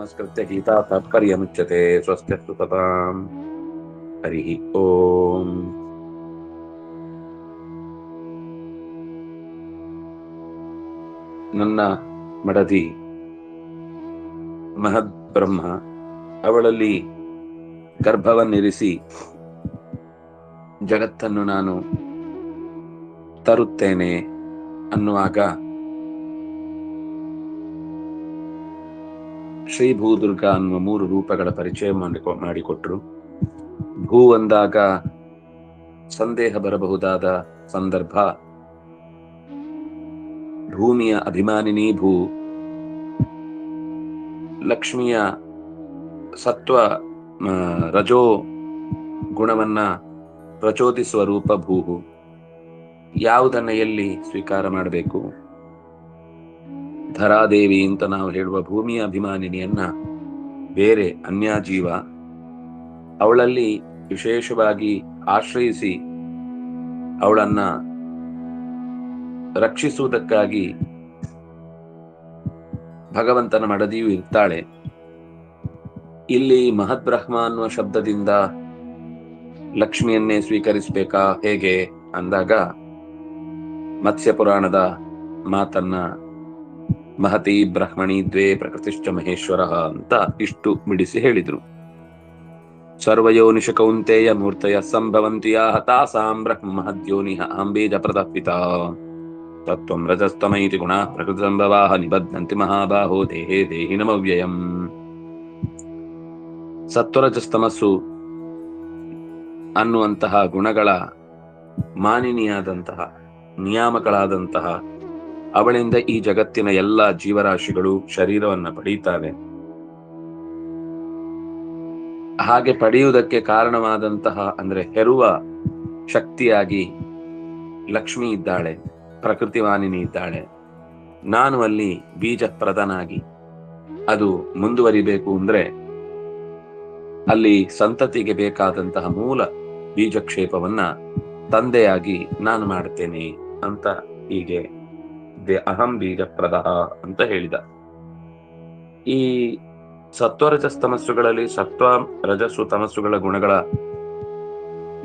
ನಮಸ್ಕೃತ್ಯ ಗೀತಾ ತಾತ್ಪರ್ಯಮುಚ್ಯತೆ ಸ್ವಸ್ತ್ಯಸ್ತು ತತಾಂ. ಹರಿ ಓಂ. ನನ್ನ ಮಡದಿ ಮಹದ್ ಬ್ರಹ್ಮ, ಅವಳಲ್ಲಿ ಗರ್ಭವನ್ನಿರಿಸಿ ಜಗತ್ತನ್ನು ನಾನು ತರುತ್ತೇನೆ ಅನ್ನುವಾಗ ಶ್ರೀ ಭೂದುರ್ಗಾ ಅನ್ನುವ 3 ರೂಪಗಳ ಪರಿಚಯ ಮಾಡಿಕೊಟ್ರು. ಭೂ ಅಂದಾಗ ಸಂದೇಹ ಬರಬಹುದಾದ ಸಂದರ್ಭ, ಭೂಮಿಯ ಅಭಿಮಾನಿನಿ ಭೂ, ಲಕ್ಷ್ಮಿಯ ಸತ್ವ ರಜೋ ಗುಣವನ್ನ ಪ್ರಚೋದಿಸುವ ರೂಪ ಭೂ. ಯಾವುದನ್ನ ಎಲ್ಲಿ ಸ್ವೀಕಾರ ಮಾಡಬೇಕು? ಧರಾದೇವಿ ಅಂತ ನಾವು ಹೇಳುವ ಭೂಮಿಯ ಅಭಿಮಾನಿನಿಯನ್ನ ಬೇರೆ ಅನ್ಯಜೀವ, ಅವಳಲ್ಲಿ ವಿಶೇಷವಾಗಿ ಆಶ್ರಯಿಸಿ ಅವಳನ್ನ ರಕ್ಷಿಸುವುದಕ್ಕಾಗಿ ಭಗವಂತನ ಮಡದಿಯು ಇರ್ತಾಳೆ. ಇಲ್ಲಿ ಮಹದ್ಬ್ರಹ್ಮ ಅನ್ನುವ ಶಬ್ದದಿಂದ ಲಕ್ಷ್ಮಿಯನ್ನೇ ಸ್ವೀಕರಿಸಬೇಕಾ ಹೇಗೆ ಅಂದಾಗ, ಮತ್ಸ್ಯ ಪುರಾಣದ ಮಾತನ್ನ ಮಹತಿ ಬ್ರಹ್ಮಣಿ ದ್ವೇ ಪ್ರಕೃತಿಶ್ಚ ಮಹೇಶ್ವರ ಅಂತ ಇಷ್ಟು ಬಿಡಿಸಿ ಹೇಳಿದ್ರು. ಸರ್ವಯೋನಿಷ ಕೌಂತೆಯ ಮೂರ್ತಯ ಸಂಭವಂತಿಯ ತಾಸಾಂ ಬ್ರಹ್ಮ ಮಹದ್ಯೋನಿಃ ಅಹಂ ಬೀಜಪ್ರದಃ ಪಿತಾ ತತ್ವಂ ರಜಸ್ತಮೈತಿ ಗುಣಃ ಪ್ರಕೃತಿ ಸಂಭವಾಃ ನಿಬಧ್ನಂತಿ ಮಹಾಬಾಹೋ ದೇಹೇ ದೇಹಿನಮವ್ಯಯಂ. ಸತ್ವರಜಸ್ತಮಸ್ಸು ಅನ್ನುವಂತಹ ಗುಣಗಳ ಮಾನಿನಿಯಾದಂತಹ ನಿಯಾಮಕಳಾದಂತಹ ಅವಳಿಂದ ಈ ಜಗತ್ತಿನ ಎಲ್ಲ ಜೀವರಾಶಿಗಳು ಶರೀರವನ್ನ ಪಡೆಯುತ್ತವೆ. ಹಾಗೆ ಪಡೆಯುವುದಕ್ಕೆ ಕಾರಣವಾದಂತಹ ಅಂದ್ರೆ ಹೆರುವ ಶಕ್ತಿಯಾಗಿ ಲಕ್ಷ್ಮಿ ಇದ್ದಾಳೆ, ಪ್ರಕೃತಿವಾನಿನಿ ಇದ್ದಾಳೆ. ನಾನು ಅಲ್ಲಿ ಬೀಜ ಪ್ರಧಾನಾಗಿ ಅದು ಮುಂದುವರಿಬೇಕು ಅಂದ್ರೆ ಅಲ್ಲಿ ಸಂತತಿಗೆ ಬೇಕಾದಂತಹ ಮೂಲ ಬೀಜಕ್ಷೇಪವನ್ನ ತಂದೆಯಾಗಿ ನಾನು ಮಾಡ್ತೇನೆ ಅಂತ ಹೀಗೆ ಅಹಂ ಬೀಜಪ್ರದಃ ಅಂತ ಹೇಳಿದ. ಈ ಸತ್ವರಜಸ್ತಮಸ್ಸುಗಳಲ್ಲಿ ಸತ್ವ ರಜಸ್ಸು ತಮಸ್ಸುಗಳ ಗುಣಗಳ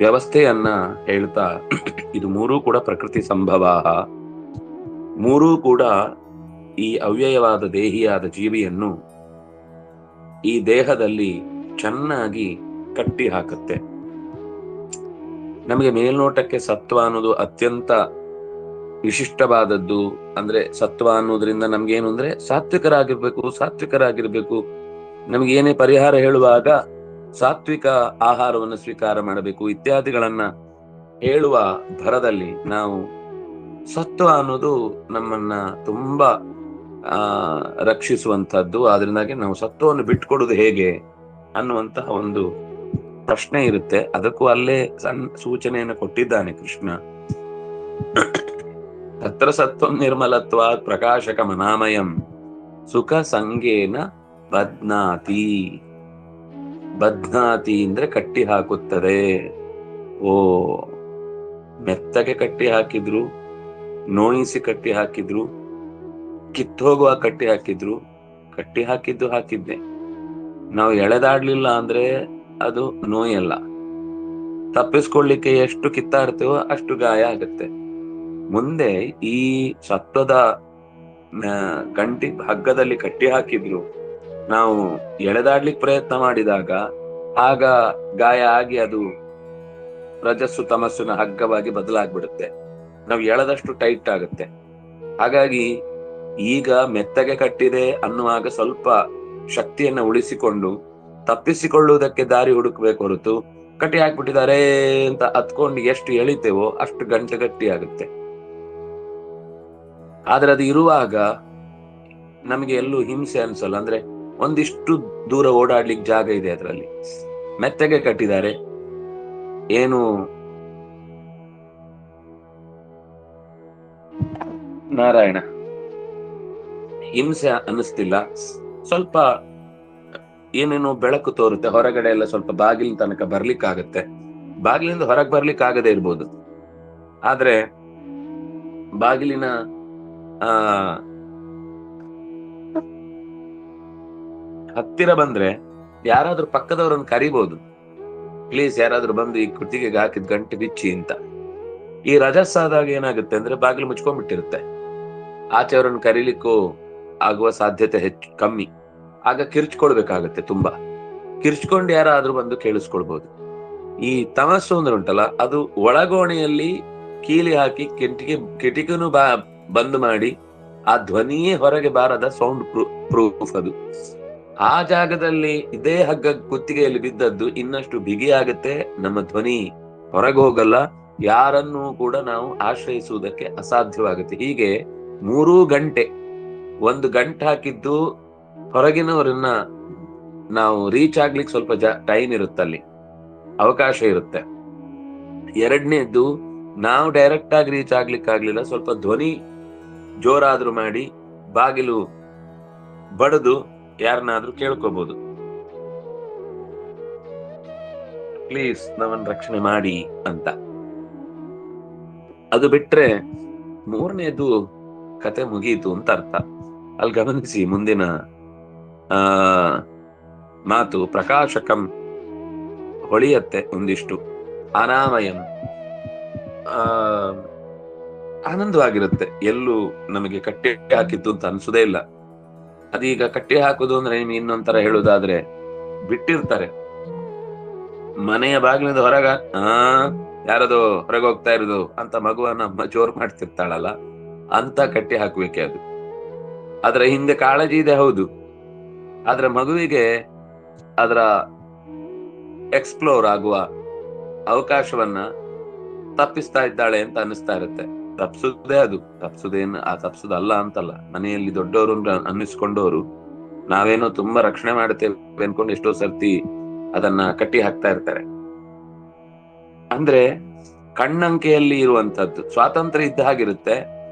ವ್ಯವಸ್ಥೆಯನ್ನ ಹೇಳ್ತಾ, ಇದು 3 ಕೂಡ ಪ್ರಕೃತಿ ಸಂಭವಾಹ, 3 ಕೂಡ ಈ ಅವ್ಯಯವಾದ ದೇಹಿಯಾದ ಜೀವಿಯನ್ನು ಈ ದೇಹದಲ್ಲಿ ಚೆನ್ನಾಗಿ ಕಟ್ಟಿ ಹಾಕುತ್ತೆ. ನಮಗೆ ಮೇಲ್ನೋಟಕ್ಕೆ ಸತ್ವ ಅನ್ನೋದು ಅತ್ಯಂತ ವಿಶಿಷ್ಟವಾದದ್ದು. ಅಂದ್ರೆ ಸತ್ವ ಅನ್ನೋದ್ರಿಂದ ನಮ್ಗೇನು ಅಂದ್ರೆ ಸಾತ್ವಿಕರಾಗಿರ್ಬೇಕು. ನಮ್ಗೆ ಏನೇ ಪರಿಹಾರ ಹೇಳುವಾಗ ಸಾತ್ವಿಕ ಆಹಾರವನ್ನು ಸ್ವೀಕಾರ ಮಾಡಬೇಕು ಇತ್ಯಾದಿಗಳನ್ನ ಹೇಳುವ ಭರದಲ್ಲಿ ನಾವು ಸತ್ವ ಅನ್ನೋದು ನಮ್ಮನ್ನ ತುಂಬಾ ರಕ್ಷಿಸುವಂತಹದ್ದು. ಆದ್ರಿಂದಾಗಿ ನಾವು ಸತ್ವವನ್ನು ಬಿಟ್ಕೊಡುದು ಹೇಗೆ ಅನ್ನುವಂತಹ ಒಂದು ಪ್ರಶ್ನೆ ಇರುತ್ತೆ. ಅದಕ್ಕೂ ಅಲ್ಲೇ ಸಣ್ಣ ಸೂಚನೆಯನ್ನು ಕೊಟ್ಟಿದ್ದಾನೆ ಕೃಷ್ಣ. ತತ್ರ ಸತ್ವಂ ನಿರ್ಮಲತ್ವಾತ್ ಪ್ರಕಾಶಕ ಮನಾಮಯಂ ಸುಖ ಸಂಗೇನ ಬಧ್ನಾತಿ. ಬಧ್ನಾತಿ ಅಂದ್ರೆ ಕಟ್ಟಿ ಹಾಕುತ್ತದೆ. ಮೆತ್ತಗೆ ಕಟ್ಟಿ ಹಾಕಿದ್ರು, ನೋಯಿಸಿ ಕಟ್ಟಿ ಹಾಕಿದ್ರು, ಕಿತ್ತೋಗುವ ಕಟ್ಟಿ ಹಾಕಿದ್ರು, ಕಟ್ಟಿ ಹಾಕಿದ್ದೆ. ನಾವು ಎಳೆದಾಡ್ಲಿಲ್ಲ ಅಂದ್ರೆ ಅದು ನೋಯಲ್ಲ. ತಪ್ಪಿಸ್ಕೊಳ್ಳಿಕ್ಕೆ ಎಷ್ಟು ಕಿತ್ತಾಡ್ತೇವೋ ಅಷ್ಟು ಗಾಯ ಆಗುತ್ತೆ. ಮುಂದೆ ಈ ಸತ್ವದ ಗಂಟಿ ಹಗ್ಗದಲ್ಲಿ ಕಟ್ಟಿ ಹಾಕಿದ್ರು ನಾವು ಎಳೆದಾಡ್ಲಿಕ್ಕೆ ಪ್ರಯತ್ನ ಮಾಡಿದಾಗ ಆಗ ಗಾಯ ಆಗಿ ಅದು ರಜಸ್ಸು ತಮಸ್ಸಿನ ಹಗ್ಗವಾಗಿ ಬದಲಾಗ್ಬಿಡುತ್ತೆ. ನಾವು ಎಳೆದಷ್ಟು ಟೈಟ್ ಆಗುತ್ತೆ. ಹಾಗಾಗಿ ಈಗ ಮೆತ್ತಗೆ ಕಟ್ಟಿದೆ ಅನ್ನುವಾಗ ಸ್ವಲ್ಪ ಶಕ್ತಿಯನ್ನ ಉಳಿಸಿಕೊಂಡು ತಪ್ಪಿಸಿಕೊಳ್ಳುವುದಕ್ಕೆ ದಾರಿ ಹುಡುಕ್ಬೇಕು ಹೊರತು ಕಟ್ಟಿ ಹಾಕ್ಬಿಟ್ಟಿದ್ದಾರೆ ಅಂತ ಹತ್ಕೊಂಡು ಎಷ್ಟು ಎಳಿತೇವೋ ಅಷ್ಟು ಗಟ್ಟಿ ಆಗುತ್ತೆ. ಆದ್ರೆ ಅದು ಇರುವಾಗ ನಮಗೆ ಎಲ್ಲೂ ಹಿಂಸೆ ಅನ್ಸಲ್ಲ. ಅಂದ್ರೆ ಒಂದಿಷ್ಟು ದೂರ ಓಡಾಡ್ಲಿಕ್ಕೆ ಜಾಗ ಇದೆ ಅದರಲ್ಲಿ. ಮೆತ್ತಗೆ ಕಟ್ಟಿದ್ದಾರೆ, ಏನು ನಾರಾಯಣ ಹಿಂಸೆ ಅನ್ನಿಸ್ತಿಲ್ಲ. ಸ್ವಲ್ಪ ಏನೇನೋ ಬೆಳಕು ತೋರುತ್ತೆ ಹೊರಗಡೆ ಎಲ್ಲ, ಸ್ವಲ್ಪ ಬಾಗಿಲಿನ ತನಕ ಬರ್ಲಿಕ್ಕಾಗತ್ತೆ. ಬಾಗಿಲಿಂದ ಹೊರಗೆ ಬರ್ಲಿಕ್ಕೆ ಆಗದೆ ಇರ್ಬೋದು, ಆದ್ರೆ ಬಾಗಿಲಿನ ಹತ್ತಿರ ಬಂದ್ರೆ ಯಾರಾದ್ರೂ ಪಕ್ಕದವರನ್ನು ಕರಿಬಹುದು, ಪ್ಲೀಸ್ ಯಾರಾದ್ರೂ ಬಂದು ಈ ಕುತ್ತಿಗೆಗೆ ಹಾಕಿದ್ ಗಂಟೆ ಬಿಚ್ಚಿ ಅಂತ. ಈ ರಜಸ್ಸಾದಾಗ ಏನಾಗುತ್ತೆ ಅಂದ್ರೆ ಬಾಗಿಲು ಮುಚ್ಕೊಂಡ್ಬಿಟ್ಟಿರುತ್ತೆ, ಆಚೆಯವರನ್ನು ಕರೀಲಿಕ್ಕೂ ಆಗುವ ಸಾಧ್ಯತೆ ಕಮ್ಮಿ. ಆಗ ಕಿರ್ಚ್ಕೊಳ್ಬೇಕಾಗತ್ತೆ, ತುಂಬಾ ಕಿರ್ಚ್ಕೊಂಡು ಯಾರಾದ್ರೂ ಬಂದು ಕೇಳಿಸ್ಕೊಳ್ಬಹುದು. ಈ ತಮಸ್ಸು ಅಂದ್ರೆ ಉಂಟಲ್ಲ, ಅದು ಒಳಗೋಣೆಯಲ್ಲಿ ಕೀಲಿ ಹಾಕಿ ಕಿಟಿಕಿನೂ ಬಂದ್ ಮಾಡಿ ಆ ಧ್ವನಿಯೇ ಹೊರಗೆ ಬಾರದ ಸೌಂಡ್ ಪ್ರೂಫ್ ಅದು. ಆ ಜಾಗದಲ್ಲಿ ಇದೇ ಹಗ್ಗ ಕುತ್ತಿಗೆಯಲ್ಲಿ ಬಿದ್ದದ್ದು ಇನ್ನಷ್ಟು ಬಿಗಿಯಾಗುತ್ತೆ, ನಮ್ಮ ಧ್ವನಿ ಹೊರಗೆ ಹೋಗಲ್ಲ, ಯಾರನ್ನೂ ಕೂಡ ನಾವು ಆಶ್ರಯಿಸುವುದಕ್ಕೆ ಅಸಾಧ್ಯವಾಗುತ್ತೆ. ಹೀಗೆ 3 ಗಂಟೆ, 1 ಗಂಟೆ ಹಾಕಿದ್ದು ಹೊರಗಿನವರನ್ನ ನಾವು ರೀಚ್ ಆಗ್ಲಿಕ್ಕೆ ಸ್ವಲ್ಪ ಟೈಮ್ ಇರುತ್ತಲ್ಲಿ, ಅವಕಾಶ ಇರುತ್ತೆ. ಎರಡನೇದ್ದು, ನಾವು ಡೈರೆಕ್ಟ್ ಆಗಿ ರೀಚ್ ಆಗ್ಲಿಕ್ಕೆ ಆಗ್ಲಿಲ್ಲ, ಸ್ವಲ್ಪ ಧ್ವನಿ ಜೋರಾದ್ರೂ ಮಾಡಿ ಬಾಗಿಲು ಬಡದು ಯಾರನ್ನಾದ್ರೂ ಕೇಳ್ಕೋಬಹುದು, ಪ್ಲೀಸ್ ನಮ್ಮನ್ನ ರಕ್ಷಣೆ ಮಾಡಿ ಅಂತ. ಅದು ಬಿಟ್ರೆ 3ನೇದು ಕತೆ ಮುಗೀತು ಅಂತ ಅರ್ಥ. ಅಲ್ಲಿ ಗಮನಿಸಿ ಮುಂದಿನ ಮಾತು, ಪ್ರಕಾಶಕಂ ಹೊಳೆಯತ್ತೆ ಒಂದಿಷ್ಟು, ಅನಾಮಯಂ ಆನಂದವಾಗಿರುತ್ತೆ, ಎಲ್ಲೂ ನಮಗೆ ಕಟ್ಟಿ ಹಾಕಿತ್ತು ಅಂತ ಅನ್ಸುದೇ ಇಲ್ಲ. ಅದೀಗ ಕಟ್ಟಿ ಹಾಕುದು ಅಂದ್ರೆ ಇನ್ನೊಂಥರ ಹೇಳುದಾದ್ರೆ, ಬಿಟ್ಟಿರ್ತಾರೆ ಮನೆಯ ಬಾಗಿಲಿಂದ ಹೊರಗ, ಯಾರದು ಹೊರಗೆ ಹೋಗ್ತಾ ಇರೋದು ಅಂತ ಮಗುವನ್ನ ಜೋರ್ ಮಾಡ್ತಿರ್ತಾಳಲ್ಲ, ಅಂತ ಕಟ್ಟಿ ಹಾಕ್ಬೇಕೆ ಅದು. ಅದ್ರ ಹಿಂದೆ ಕಾಳಜಿ ಇದೆ ಹೌದು, ಆದ್ರೆ ಮಗುವಿಗೆ ಅದರ ಎಕ್ಸ್ಪ್ಲೋರ್ ಆಗುವ ಅವಕಾಶವನ್ನ ತಪ್ಪಿಸ್ತಾ ಇದ್ದಾಳೆ ಅಂತ ಅನಿಸ್ತಾ ಇರುತ್ತೆ. ತಪ್ಸುದೇ ಅದು, ತಪ್ಸುದಲ್ಲ ಅಂತಲ್ಲ, ಮನೆಯಲ್ಲಿ ದೊಡ್ಡವರು ಅನ್ನಿಸ್ಕೊಂಡವರು ನಾವೇನೋ ತುಂಬಾ ರಕ್ಷಣೆ ಮಾಡ್ತೇವೆ ಅನ್ಕೊಂಡು ಎಷ್ಟೋ ಸರ್ತಿ ಅದನ್ನ ಕಟ್ಟಿ ಹಾಕ್ತಾ ಇರ್ತಾರೆ. ಅಂದ್ರೆ ಕಣ್ಣಂಕೆಯಲ್ಲಿ ಇರುವಂತದ್ದು ಸ್ವಾತಂತ್ರ್ಯ ಇದ್ದ ಹಾಗಿರುತ್ತೆ,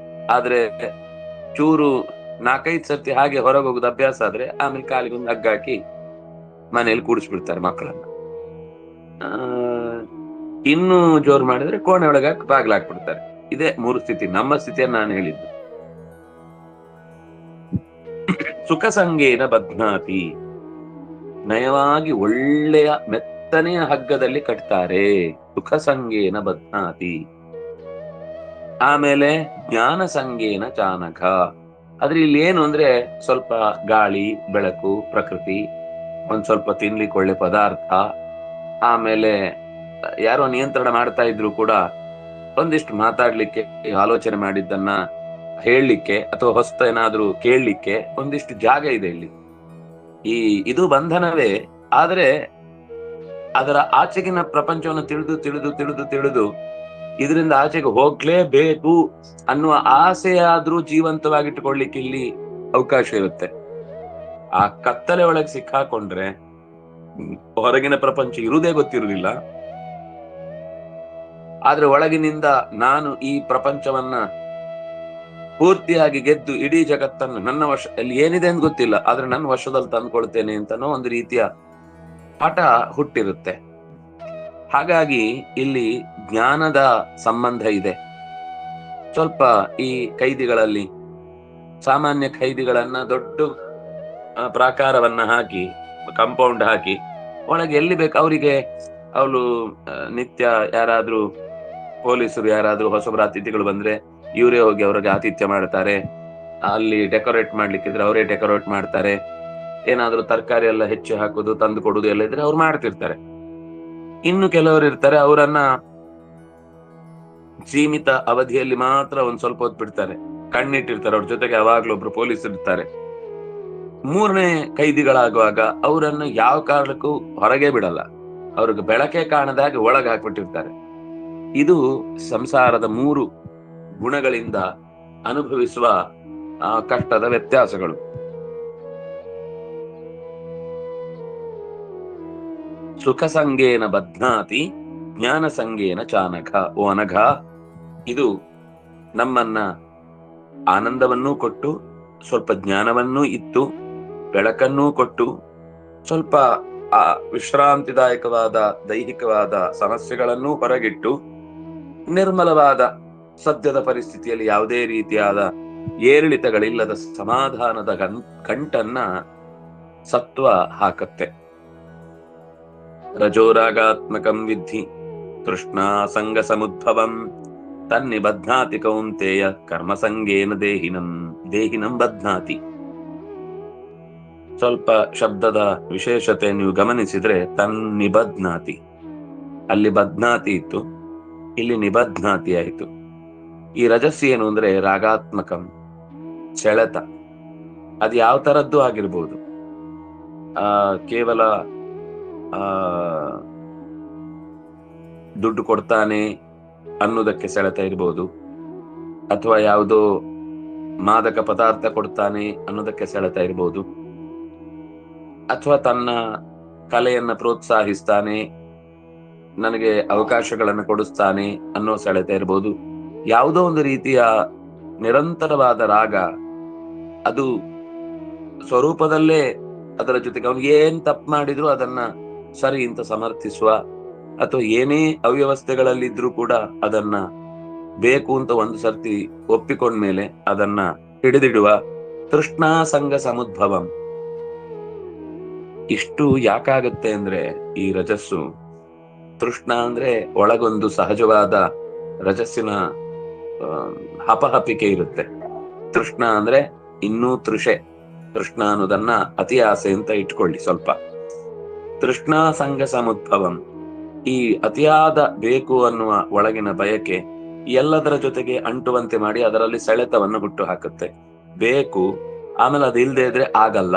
ಆದ್ರೆ ಚೂರು 4-5 ಸರ್ತಿ ಹಾಗೆ ಹೊರಗೆ ಹೋಗುದು ಅಭ್ಯಾಸ ಆದ್ರೆ ಆಮೇಲೆ ಕಾಲಿಗೊಂದು ಹಗ್ಗ ಹಾಕಿ ಮನೆಯಲ್ಲಿ ಕೂಡಿಸ್ಬಿಡ್ತಾರೆ ಮಕ್ಕಳನ್ನ. ಇನ್ನೂ ಜೋರು ಮಾಡಿದ್ರೆ ಕೋಣೆ ಒಳಗೆ ಹಾಕಿ ಬಾಗ್ಲಾಕ್ಬಿಡ್ತಾರೆ. ಇದೇ 3 ಸ್ಥಿತಿ. ನಮ್ಮ ಸ್ಥಿತಿಯನ್ನು ನಾನು ಹೇಳಿದ್ದು. ಸುಖ ಸಂಗೇನ ಬಧ್ನಾತಿ, ನಯವಾಗಿ ಒಳ್ಳೆಯ ಮೆತ್ತನೆಯ ಹಗ್ಗದಲ್ಲಿ ಕಟ್ತಾರೆ, ಸುಖ ಸಂಗೇನ ಬಧ್ನಾತಿ. ಆಮೇಲೆ ಜ್ಞಾನ ಸಂಗೇನ ಚಾನಕ, ಆದ್ರೆ ಇಲ್ಲಿ ಏನು ಅಂದ್ರೆ ಸ್ವಲ್ಪ ಗಾಳಿ ಬೆಳಕು ಪ್ರಕೃತಿ, ಒಂದ್ ಸ್ವಲ್ಪ ತಿನ್ಲಿಕ್ಕೆ ಒಳ್ಳೆ ಪದಾರ್ಥ, ಆಮೇಲೆ ಯಾರೋ ನಿಯಂತ್ರಣ ಮಾಡ್ತಾ ಇದ್ರು ಕೂಡ ಒಂದಿಷ್ಟು ಮಾತಾಡ್ಲಿಕ್ಕೆ, ಆಲೋಚನೆ ಮಾಡಿದ್ದನ್ನ ಹೇಳಲಿಕ್ಕೆ ಅಥವಾ ಹೊಸ ಏನಾದ್ರೂ ಕೇಳಲಿಕ್ಕೆ ಒಂದಿಷ್ಟು ಜಾಗ ಇದೆ ಇಲ್ಲಿ. ಇದು ಬಂಧನವೇ, ಆದ್ರೆ ಅದರ ಆಚೆಗಿನ ಪ್ರಪಂಚವನ್ನು ತಿಳಿದು ತಿಳಿದು ತಿಳಿದು ತಿಳಿದು ಇದರಿಂದ ಆಚೆಗೆ ಹೋಗ್ಲೇಬೇಕು ಅನ್ನುವ ಆಸೆಯಾದ್ರೂ ಜೀವಂತವಾಗಿಟ್ಟುಕೊಳ್ಳಿಕ್ಕೆ ಇಲ್ಲಿ ಅವಕಾಶ ಇರುತ್ತೆ. ಆ ಕತ್ತಲೆ ಒಳಗೆ ಸಿಕ್ಕಾಕೊಂಡ್ರೆ ಹೊರಗಿನ ಪ್ರಪಂಚ ಇರುವುದೇ ಗೊತ್ತಿರುವುದಿಲ್ಲ, ಆದ್ರೆ ಒಳಗಿನಿಂದ ನಾನು ಈ ಪ್ರಪಂಚವನ್ನ ಪೂರ್ತಿಯಾಗಿ ಗೆದ್ದು ಇಡೀ ಜಗತ್ತನ್ನು ನನ್ನ ವಶ, ಅಲ್ಲಿ ಏನಿದೆ ಅಂತ ಗೊತ್ತಿಲ್ಲ ಆದ್ರೆ ನನ್ನ ವಶದಲ್ಲಿ ತಂದ್ಕೊಳ್ತೇನೆ ಅಂತನೋ ಒಂದು ರೀತಿಯ ಹಠ ಹುಟ್ಟಿರುತ್ತೆ. ಹಾಗಾಗಿ ಇಲ್ಲಿ ಜ್ಞಾನದ ಸಂಬಂಧ ಇದೆ. ಸ್ವಲ್ಪ ಈ ಕೈದಿಗಳಲ್ಲಿ ಸಾಮಾನ್ಯ ಕೈದಿಗಳನ್ನ ದೊಡ್ಡ ಪ್ರಾಕಾರವನ್ನ ಹಾಕಿ, ಕಾಂಪೌಂಡ್ ಹಾಕಿ ಒಳಗೆ ಎಲ್ಲಿ ಬೇಕು ಅವರಿಗೆ, ಅವಳು ನಿತ್ಯ ಯಾರಾದ್ರೂ ಪೊಲೀಸರು ಯಾರಾದ್ರೂ ಹೊಸಬರ ಅತಿಥಿಗಳು ಬಂದ್ರೆ ಇವರೇ ಹೋಗಿ ಅವ್ರಿಗೆ ಆತಿಥ್ಯ ಮಾಡ್ತಾರೆ, ಅಲ್ಲಿ ಡೆಕೋರೇಟ್ ಮಾಡ್ಲಿಕ್ಕಿದ್ರೆ ಅವರೇ ಡೆಕೋರೇಟ್ ಮಾಡ್ತಾರೆ, ಏನಾದ್ರೂ ತರಕಾರಿ ಎಲ್ಲ ಹೆಚ್ಚು ಹಾಕುದು ತಂದು ಕೊಡುದು ಎಲ್ಲ ಇದ್ರೆ ಅವ್ರು ಮಾಡ್ತಿರ್ತಾರೆ. ಇನ್ನು ಕೆಲವರು ಇರ್ತಾರೆ, ಅವರನ್ನ ಸೀಮಿತ ಅವಧಿಯಲ್ಲಿ ಮಾತ್ರ ಒಂದ್ ಸ್ವಲ್ಪ ಹೊತ್ತು ಬಿಡ್ತಾರೆ, ಕಣ್ಣಿಟ್ಟಿರ್ತಾರೆ, ಅವ್ರ ಜೊತೆಗೆ ಯಾವಾಗ್ಲೂ ಒಬ್ರು ಪೊಲೀಸ್ ಇರ್ತಾರೆ. 3ನೇ ಕೈದಿಗಳಾಗುವಾಗ ಅವರನ್ನು ಯಾವ ಕಾರಣಕ್ಕೂ ಹೊರಗೆ ಬಿಡಲ್ಲ, ಅವ್ರಿಗೆ ಬೆಳಕೆ ಕಾಣದ ಹಾಗೆ ಒಳಗೆ ಹಾಕ್ಬಿಟ್ಟಿರ್ತಾರೆ. ಇದು ಸಂಸಾರದ 3 ಗುಣಗಳಿಂದ ಅನುಭವಿಸುವ ಕಷ್ಟದ ವ್ಯತ್ಯಾಸಗಳು. ಸುಖ ಸಂಗೇನ ಬಧ್ನಾತಿ ಜ್ಞಾನ ಸಂಗೇನ ಚಾನಕ. ಓ ಅನಘ, ಇದು ನಮ್ಮನ್ನ ಆನಂದವನ್ನೂ ಕೊಟ್ಟು, ಸ್ವಲ್ಪ ಜ್ಞಾನವನ್ನೂ ಇತ್ತು, ಬೆಳಕನ್ನೂ ಕೊಟ್ಟು, ಸ್ವಲ್ಪ ವಿಶ್ರಾಂತಿದಾಯಕವಾದ ದೈಹಿಕವಾದ ಸಮಸ್ಯೆಗಳನ್ನೂ ಹೊರಗಿಟ್ಟು, ನಿರ್ಮಲವಾದ ಸದ್ಯದ ಪರಿಸ್ಥಿತಿಯಲ್ಲಿ ಯಾವುದೇ ರೀತಿಯಾದ ಏರಿಳಿತಗಳಿಲ್ಲದ ಸಮಾಧಾನದ ಗಂಟನ್ನ ಸತ್ವ ಹಾಕತ್ತೆ. ರಜೋರಾಗಾತ್ಮಕಂ ವಿದ್ಧಿ ತೃಷ್ಣಾ ಸಂಗ ಸಮುದ್ಭವಂ ತನ್ನಿಬಧ್ನಾತಿ ಕೌಂತೆಯ ಕರ್ಮಸಂಗೇನ ದೇಹಿನಂ ಬಧ್ನಾತಿ. ಸ್ವಲ್ಪ ಶಬ್ದದ ವಿಶೇಷತೆ ನೀವು ಗಮನಿಸಿದ್ರೆ ತನ್ನಿಬಧ್ನಾತಿ, ಅಲ್ಲಿ ಬಧ್ನಾತಿ ಇತ್ತು, ಇಲ್ಲಿ ನಿಬಧ್ನಾತಿ ಆಯಿತು. ಈ ರಜಸ್ಸು ಏನು ಅಂದ್ರೆ ರಾಗಾತ್ಮಕಂ, ಸೆಳೆತ. ಅದು ಯಾವ ತರದ್ದು ಆಗಿರ್ಬೋದು. ಕೇವಲ ದುಡ್ಡು ಕೊಡ್ತಾನೆ ಅನ್ನೋದಕ್ಕೆ ಸೆಳೆತ ಇರ್ಬೋದು, ಅಥವಾ ಯಾವುದೋ ಮಾದಕ ಪದಾರ್ಥ ಕೊಡ್ತಾನೆ ಅನ್ನೋದಕ್ಕೆ ಸೆಳೆತ ಇರ್ಬೋದು, ಅಥವಾ ತನ್ನ ಕಲೆಯನ್ನ ಪ್ರೋತ್ಸಾಹಿಸ್ತಾನೆ, ನನಗೆ ಅವಕಾಶಗಳನ್ನು ಕೊಡಿಸ್ತಾನೆ ಅನ್ನೋ ಸೆಳೆತ ಇರ್ಬೋದು. ಯಾವುದೋ ಒಂದು ರೀತಿಯ ನಿರಂತರವಾದ ರಾಗ, ಅದು ಸ್ವರೂಪದಲ್ಲೇ ಅದರ ಜೊತೆಗೆ ಅವನು ಏನ್ ತಪ್ಪು ಮಾಡಿದ್ರು ಅದನ್ನ ಸರಿ ಅಂತ ಸಮರ್ಥಿಸುವ, ಅಥವಾ ಏನೇ ಅವ್ಯವಸ್ಥೆಗಳಲ್ಲಿದ್ರೂ ಕೂಡ ಅದನ್ನ ಬೇಕು ಅಂತ ಒಂದು ಸರ್ತಿ ಒಪ್ಪಿಕೊಂಡ್ಮೇಲೆ ಅದನ್ನ ಹಿಡಿದಿಡುವ ತೃಷ್ಣಾ ಸಂಗ ಸಮುದ್ಭವಂ. ಇಷ್ಟು ಯಾಕಾಗತ್ತೆ ಅಂದ್ರೆ ಈ ರಜಸ್ಸು, ತೃಷ್ಣ ಅಂದ್ರೆ ಒಳಗೊಂದು ಸಹಜವಾದ ರಜಸ್ಸಿನ ಹಪಹಪಿಕೆ ಇರುತ್ತೆ. ತೃಷ್ಣ ಅಂದ್ರೆ ಇನ್ನೂ ತೃಷೆ, ತೃಷ್ಣ ಅನ್ನೋದನ್ನ ಅತಿ ಆಸೆ ಅಂತ ಇಟ್ಕೊಳ್ಳಿ ಸ್ವಲ್ಪ. ತೃಷ್ಣಾ ಸಂಗ ಸಮುದ್ಭವಂ, ಈ ಅತಿಯಾದ ಬೇಕು ಅನ್ನುವ ಒಳಗಿನ ಬಯಕೆ ಎಲ್ಲದರ ಜೊತೆಗೆ ಅಂಟುವಂತೆ ಮಾಡಿ ಅದರಲ್ಲಿ ಸೆಳೆತವನ್ನು ಹುಟ್ಟು ಹಾಕುತ್ತೆ. ಬೇಕು, ಆಮೇಲೆ ಅದು ಇಲ್ದೇ ಇದ್ರೆ ಆಗಲ್ಲ.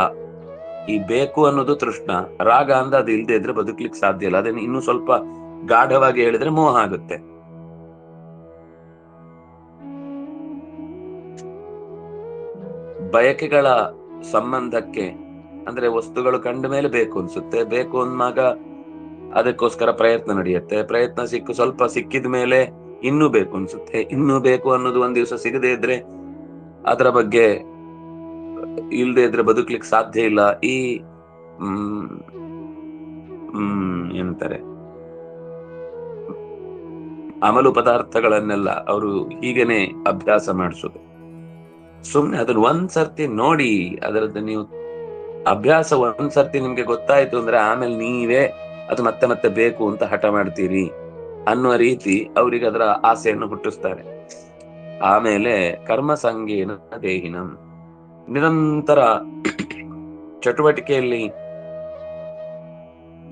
ಈ ಬೇಕು ಅನ್ನೋದು ತೃಷ್ಣ, ರಾಗ ಅಂದ ಅದು ಇಲ್ದೇ ಇದ್ರೆ ಬದುಕ್ಲಿಕ್ಕೆ ಸಾಧ್ಯ ಇಲ್ಲ. ಅದನ್ನ ಇನ್ನೂ ಸ್ವಲ್ಪ ಗಾಢವಾಗಿ ಹೇಳಿದ್ರೆ ಮೋಹ ಆಗುತ್ತೆ. ಬಯಕೆಗಳ ಸಂಬಂಧಕ್ಕೆ ಅಂದ್ರೆ ವಸ್ತುಗಳು ಕಂಡ ಮೇಲೆ ಬೇಕು ಅನ್ಸುತ್ತೆ, ಬೇಕು ಅಂದಾಗ ಅದಕ್ಕೋಸ್ಕರ ಪ್ರಯತ್ನ ನಡೆಯುತ್ತೆ, ಪ್ರಯತ್ನ ಸ್ವಲ್ಪ ಸಿಕ್ಕಿದ ಮೇಲೆ ಇನ್ನೂ ಬೇಕು ಅನ್ಸುತ್ತೆ, ಇನ್ನೂ ಬೇಕು ಅನ್ನೋದು ಒಂದ್ ದಿವಸ ಸಿಗದೆ ಇದ್ರೆ ಅದರ ಬಗ್ಗೆ ಇಲ್ದೇ ಇದ್ರೆ ಬದುಕ್ಲಿಕ್ಕೆ ಸಾಧ್ಯ ಇಲ್ಲ. ಈ ಏನಂತಾರೆ, ಅಮಲು ಪದಾರ್ಥಗಳನ್ನೆಲ್ಲ ಅವರು ಹೀಗೇನೆ ಅಭ್ಯಾಸ ಮಾಡಿಸೋದು. ಸುಮ್ನೆ ಅದನ್ನ ಒಂದ್ಸರ್ತಿ ನೋಡಿ, ಅದರದ್ದು ನೀವು ಅಭ್ಯಾಸ ಒಂದ್ಸರ್ತಿ ನಿಮ್ಗೆ ಗೊತ್ತಾಯ್ತು ಅಂದ್ರೆ ಆಮೇಲೆ ನೀವೇ ಅದು ಮತ್ತೆ ಮತ್ತೆ ಬೇಕು ಅಂತ ಹಠ ಮಾಡ್ತೀರಿ ಅನ್ನುವ ರೀತಿ ಅವ್ರಿಗೆ ಅದರ ಆಸೆಯನ್ನು ಹುಟ್ಟಿಸ್ತಾರೆ. ಆಮೇಲೆ ಕರ್ಮ ಸಂಗೇನ ದೇಹಿನಂ, ನಿರಂತರ ಚಟುವಟಿಕೆಯಲ್ಲಿ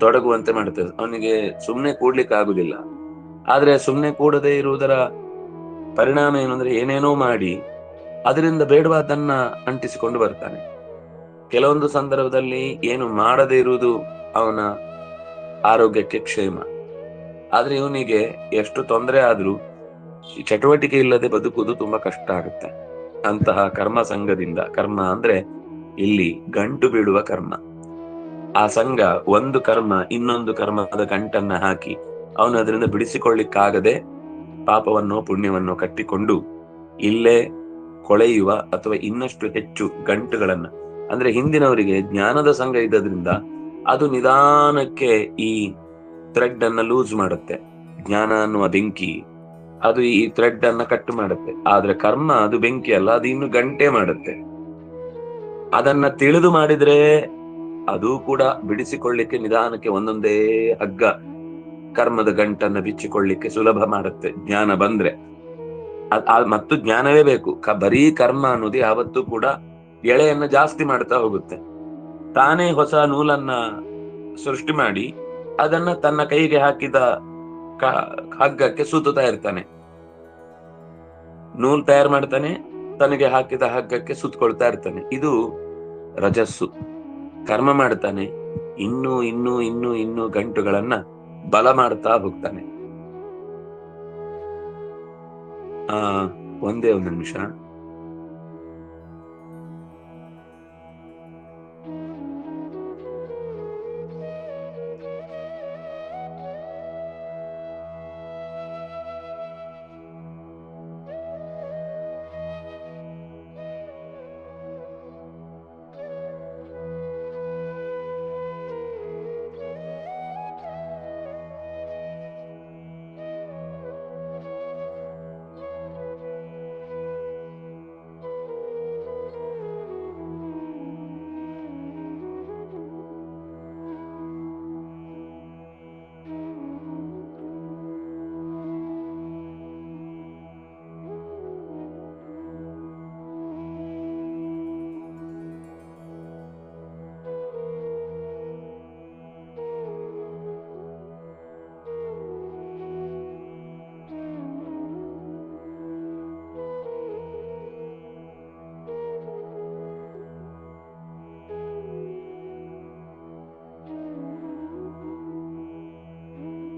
ತೊಡಗುವಂತೆ ಮಾಡುತ್ತದೆ. ಅವನಿಗೆ ಸುಮ್ನೆ ಕೂಡ್ಲಿಕ್ಕೆ ಆಗುದಿಲ್ಲ. ಆದ್ರೆ ಸುಮ್ನೆ ಕೂಡದೇ ಇರುವುದರ ಪರಿಣಾಮ ಏನು ಅಂದ್ರೆ ಏನೇನೋ ಮಾಡಿ ಅದರಿಂದ ಬೇಡವಾದನ್ನ ಅಂಟಿಸಿಕೊಂಡು ಬರ್ತಾನೆ. ಕೆಲವೊಂದು ಸಂದರ್ಭದಲ್ಲಿ ಏನು ಮಾಡದೇ ಇರುವುದು ಅವನ ಆರೋಗ್ಯಕ್ಕೆ ಕ್ಷೇಮ. ಆದ್ರೆ ಇವನಿಗೆ ಎಷ್ಟು ತೊಂದರೆ ಆದ್ರೂ ಈ ಚಟುವಟಿಕೆ ಇಲ್ಲದೆ ಬದುಕುವುದು ತುಂಬಾ ಕಷ್ಟ ಆಗುತ್ತೆ. ಅಂತಹ ಕರ್ಮ ಸಂಘದಿಂದ, ಕರ್ಮ ಅಂದ್ರೆ ಇಲ್ಲಿ ಗಂಟು ಬೀಳುವ ಕರ್ಮ. ಆ ಸಂಘ ಒಂದು ಕರ್ಮ ಇನ್ನೊಂದು ಕರ್ಮದ ಗಂಟನ್ನ ಹಾಕಿ ಅವನು ಅದರಿಂದ ಬಿಡಿಸಿಕೊಳ್ಳಿಕ್ಕಾಗದೆ ಪಾಪವನ್ನೋ ಪುಣ್ಯವನ್ನೋ ಕಟ್ಟಿಕೊಂಡು ಇಲ್ಲೇ ಕೊಳೆಯುವ ಅಥವಾ ಇನ್ನಷ್ಟು ಹೆಚ್ಚು ಗಂಟುಗಳನ್ನ, ಅಂದ್ರೆ ಹಿಂದಿನವರಿಗೆ ಜ್ಞಾನದ ಸಂಘ ಇದ್ದದ್ರಿಂದ ಅದು ನಿಧಾನಕ್ಕೆ ಈ ಥ್ರೆಡ್ ಅನ್ನ ಲೂಸ್ ಮಾಡುತ್ತೆ. ಜ್ಞಾನ ಅನ್ನುವ ಬೆಂಕಿ ಅದು ಈ ಥ್ರೆಡ್ ಅನ್ನ ಕಟ್ ಮಾಡುತ್ತೆ. ಆದ್ರೆ ಕರ್ಮ ಅದು ಬೆಂಕಿ ಅಲ್ಲ, ಅದು ಇನ್ನು ಗಂಟೆ ಮಾಡುತ್ತೆ. ಅದನ್ನ ತಿಳಿದು ಮಾಡಿದ್ರೆ ಅದು ಕೂಡ ಬಿಡಿಸಿಕೊಳ್ಳಿಕ್ಕೆ ನಿಧಾನಕ್ಕೆ ಒಂದೊಂದೇ ಹಗ್ಗ ಕರ್ಮದ ಗಂಟನ್ನ ಬಿಚ್ಚಿಕೊಳ್ಳಿಕ್ಕೆ ಸುಲಭ ಮಾಡುತ್ತೆ ಜ್ಞಾನ ಬಂದ್ರೆ. ಮತ್ತು ಜ್ಞಾನವೇ ಬೇಕು. ಬರೀ ಕರ್ಮ ಅನ್ನೋದು ಯಾವತ್ತೂ ಕೂಡ ಎಳೆಯನ್ನ ಜಾಸ್ತಿ ಮಾಡ್ತಾ ಹೋಗುತ್ತೆ. ತಾನೇ ಹೊಸ ನೂಲನ್ನ ಸೃಷ್ಟಿ ಮಾಡಿ ಅದನ್ನ ತನ್ನ ಕೈಗೆ ಹಾಕಿದ ಹಗ್ಗಕ್ಕೆ ಸುತ್ತುತ್ತಾ ಇರ್ತಾನೆ. ನೂಲ್ ತಯಾರು ಮಾಡ್ತಾನೆ, ತನಗೆ ಹಾಕಿದ ಹಗ್ಗಕ್ಕೆ ಸುತ್ತಕೊಳ್ತಾ ಇರ್ತಾನೆ. ಇದು ರಜಸ್ಸು. ಕರ್ಮ ಮಾಡ್ತಾನೆ, ಇನ್ನೂ ಇನ್ನೂ ಇನ್ನೂ ಇನ್ನೂ ಗಂಟುಗಳನ್ನ ಬಲ ಮಾಡ್ತಾ ಹೋಗ್ತಾನೆ. ಒಂದೇ ಒಂದು ನಿಮಿಷ.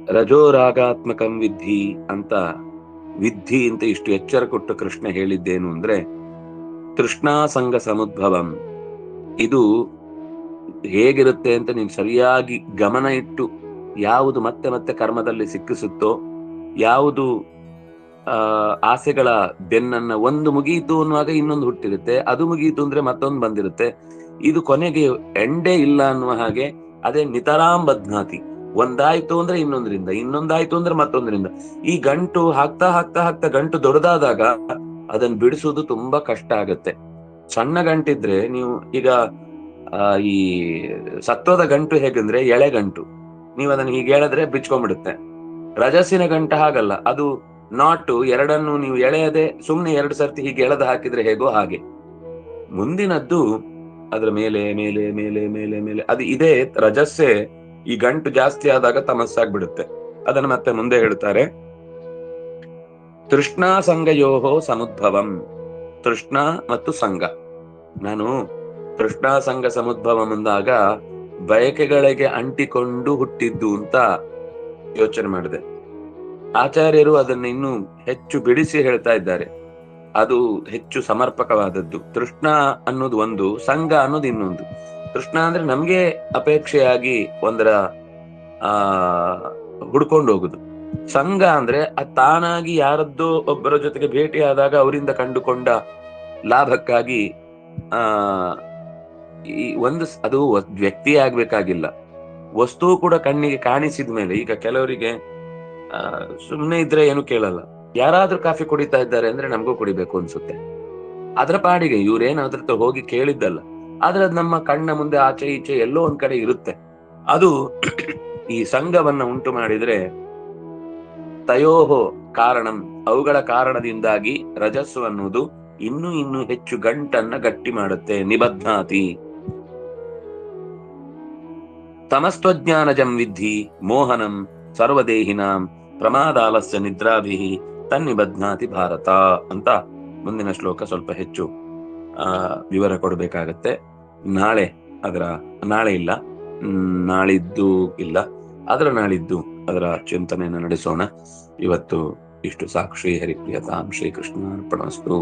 ರಜೋರಾಗಾತ್ಮಕಂ ವಿದ್ಧಿ ಅಂತ ವಿದ್ಧಿ ಅಂತ ಇಷ್ಟು ಎಚ್ಚರ ಕೊಟ್ಟು ಕೃಷ್ಣ ಹೇಳಿದ್ದೇನು ಅಂದ್ರೆ, ತೃಷ್ಣಾಸಂಗ ಸಮುದ್ಭವಂ, ಇದು ಹೇಗಿರುತ್ತೆ ಅಂತ ನೀನು ಸರಿಯಾಗಿ ಗಮನ ಇಟ್ಟು ಯಾವುದು ಮತ್ತೆ ಮತ್ತೆ ಕರ್ಮದಲ್ಲಿ ಸಿಕ್ಕಿಸುತ್ತೋ, ಯಾವುದು ಆಸೆಗಳ ಬೆನ್ನನ್ನ ಒಂದು ಮುಗಿಯಿತು ಅನ್ನುವಾಗ ಇನ್ನೊಂದು ಹುಟ್ಟಿರುತ್ತೆ, ಅದು ಮುಗಿಯಿತು ಅಂದ್ರೆ ಮತ್ತೊಂದು ಬಂದಿರುತ್ತೆ, ಇದು ಕೊನೆಗೆ ಎಂಡೇ ಇಲ್ಲ ಅನ್ನುವ ಹಾಗೆ ಅದೇ ನಿತರಾಂ ಬಧ್ನಾತಿ. ಒಂದಾಯ್ತು ಅಂದ್ರೆ ಇನ್ನೊಂದರಿಂದ, ಇನ್ನೊಂದಾಯ್ತು ಅಂದ್ರೆ ಮತ್ತೊಂದರಿಂದ, ಈ ಗಂಟು ಹಾಕ್ತಾ ಹಾಕ್ತಾ ಹಾಕ್ತಾ ಗಂಟು ದೊಡ್ಡದಾದಾಗ ಅದನ್ನ ಬಿಡಿಸುವುದು ತುಂಬಾ ಕಷ್ಟ ಆಗತ್ತೆ. ಸಣ್ಣ ಗಂಟಿದ್ರೆ ನೀವು ಈಗ ಈ ಸತ್ವದ ಗಂಟು ಹೇಗಂದ್ರೆ ಎಳೆ ಗಂಟು, ನೀವು ಅದನ್ನ ಹೀಗೆ ಹೇಳಿದ್ರೆ ಬಿಚ್ಕೊಂಡ್ಬಿಡುತ್ತೆ. ರಜಸ್ಸಿನ ಗಂಟ ಹಾಗಲ್ಲ, ಅದು ನಾಟು ಎರಡನ್ನು ನೀವು ಎಳೆಯದೆ ಸುಮ್ನೆ 2 ಸರ್ತಿ ಹೀಗೆ ಎಳೆದು ಹಾಕಿದ್ರೆ ಹೇಗೋ ಹಾಗೆ. ಮುಂದಿನದ್ದು ಅದ್ರ ಮೇಲೆ ಮೇಲೆ ಮೇಲೆ ಮೇಲೆ ಮೇಲೆ ಅದು ಇದೇ ರಜಸ್ಸೆ. ಈ ಗಂಟು ಜಾಸ್ತಿ ಆದಾಗ ತಮಸ್ಸಾಗ್ಬಿಡುತ್ತೆ. ಅದನ್ನ ಮತ್ತೆ ಮುಂದೆ ಹೇಳ್ತಾರೆ, ತೃಷ್ಣಾ ಸಂಗಯೋಹೋ ಸಮುದ್ಭವಂ. ತೃಷ್ಣ ಮತ್ತು ಸಂಘ, ನಾನು ತೃಷ್ಣಾ ಸಂಘ ಸಮುದ್ಭವಂ ಅಂದಾಗ ಬಯಕೆಗಳಿಗೆ ಅಂಟಿಕೊಂಡು ಹುಟ್ಟಿದ್ದು ಅಂತ ಯೋಚನೆ ಮಾಡಿದೆ. ಆಚಾರ್ಯರು ಅದನ್ನ ಇನ್ನೂ ಹೆಚ್ಚು ಬಿಡಿಸಿ ಹೇಳ್ತಾ ಇದ್ದಾರೆ. ಅದು ಹೆಚ್ಚು ಸಮರ್ಪಕವಾದದ್ದು. ತೃಷ್ಣ ಅನ್ನೋದು ಒಂದು, ಸಂಘ ಅನ್ನೋದು ಇನ್ನೊಂದು. ತೃಷ್ಣ ಅಂದ್ರೆ ನಮ್ಗೆ ಅಪೇಕ್ಷೆಯಾಗಿ ಒಂದರ ಹುಡ್ಕೊಂಡು ಹೋಗುದು. ಸಂಘ ಅಂದ್ರೆ ತಾನಾಗಿ ಯಾರದ್ದೋ ಒಬ್ಬರ ಜೊತೆಗೆ ಭೇಟಿ ಆದಾಗ ಅವರಿಂದ ಕಂಡುಕೊಂಡ ಲಾಭಕ್ಕಾಗಿ ಈ ಒಂದು, ಅದು ವ್ಯಕ್ತಿ ಆಗ್ಬೇಕಾಗಿಲ್ಲ, ವಸ್ತು ಕೂಡ ಕಣ್ಣಿಗೆ ಕಾಣಿಸಿದ ಮೇಲೆ. ಈಗ ಕೆಲವರಿಗೆ ಸುಮ್ನೆ ಇದ್ರೆ ಏನು ಕೇಳಲ್ಲ, ಯಾರಾದ್ರೂ ಕಾಫಿ ಕುಡಿತಾ ಇದ್ದಾರೆ ಅಂದ್ರೆ ನಮಗೂ ಕುಡಿಬೇಕು ಅನ್ಸುತ್ತೆ. ಅದ್ರ ಪಾಡಿಗೆ ಇವ್ರೇನ್ ಅದ್ರ ಹೋಗಿ ಕೇಳಿದ್ದಲ್ಲ, ಆದ್ರೆ ಅದು ನಮ್ಮ ಕಣ್ಣ ಮುಂದೆ ಆಚೆ ಈಚೆ ಎಲ್ಲೋ ಒಂದ್ ಕಡೆ ಇರುತ್ತೆ. ಅದು ಈ ಸಂಘವನ್ನ ಉಂಟು ಮಾಡಿದ್ರೆ, ತಯೋಹೋ ಕಾರಣಂ, ಅವುಗಳ ಕಾರಣದಿಂದಾಗಿ ರಜಸ್ಸು ಅನ್ನುವುದು ಇನ್ನೂ ಇನ್ನೂ ಹೆಚ್ಚು ಗಂಟನ್ನ ಗಟ್ಟಿ ಮಾಡುತ್ತೆ. ನಿಬಧ್ನಾತಿ. ತಮಸ್ತ್ವಜ್ಞಾನಜಂ ವಿದ್ಧಿ ಮೋಹನಂ ಸರ್ವದೇಹಿನಾಂ ಪ್ರಮಾದಾಲಸ್ಯ ನಿದ್ರಾಭಿ ತನ್ನಿಬಧ್ನಾತಿ ಭಾರತ ಅಂತ ಮುಂದಿನ ಶ್ಲೋಕ ಸ್ವಲ್ಪ ಹೆಚ್ಚು ವಿವರ ಕೊಡಬೇಕಾಗತ್ತೆ. ನಾಳೆ ಇಲ್ಲ, ನಾಳಿದ್ದು ಇಲ್ಲ, ನಾಳಿದ್ದು ಅದರ ಚಿಂತನೆಯನ್ನು ನಡೆಸೋಣ. ಇವತ್ತು ಇಷ್ಟು ಸಾಕು. ಶ್ರೀ ಹರಿಪ್ರಿಯತಾಂ ಶ್ರೀಕೃಷ್ಣ ಅರ್ಪಣಮಸ್ತು.